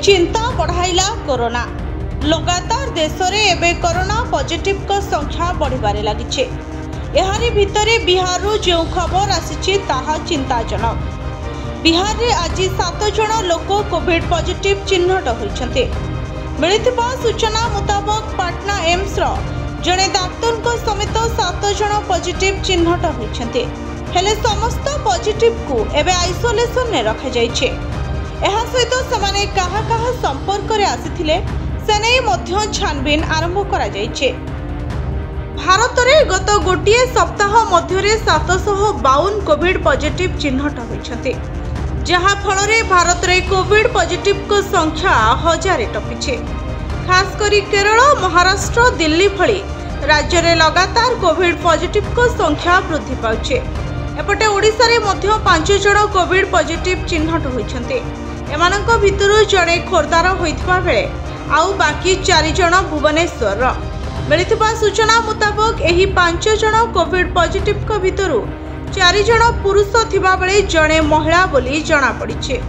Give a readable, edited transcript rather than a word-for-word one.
चिंता बढ़ाइला कोरोना। लगातार देश में एवं कोरोना पॉजिटिव का संख्या बढ़िबारे लागिছে। एहारी भितरे बिहार जो खबर आसी ताहा चिंताजनक। बिहार में आज 7 जन लोक कोविड पॉजिटिव चिन्हट होइछन्ते। मिलिथिबा सूचना मुताबक पाटना एम्स रो जने डाक्टर समेत 7 जन पॉजिटिव चिन्हट होइछन्ते। हेले समस्त पॉजिटिव को एबे आइसोलेशन में रखा जाइछे। एहा सहित समाने काहा काहा संपर्क रे आसीथिले सेने मध्य छानबीन आरंभ करा जाइछे। भारत में गत गोटे सप्ताह मध्य 752 कोविड पॉजिटिव चिन्हट होइछन्ते, जहाँ फल भारत में कोविड पॉजिटिव को संख्या 1000 टपिछे। खास करी केरल, महाराष्ट्र, दिल्ली भली राज्य में लगातार कोविड पॉजिटिव को संख्या वृद्धि पाउछे। एपटे ओडिशा रे मध्य 5 जन कोविड पॉजिटिव चिन्हट होइछन्ते। एमानक भितरु जणे खोरदार होइथिबा बेले आउ बाकी 4 जन भुवनेश्वर। मिलिथिबा सूचना मुताबक एही 5 जन कोविड पॉजिटिव को भितरु 4 जन पुरुष थिबा बेले जणे महिला बोली जणा पड़िछे।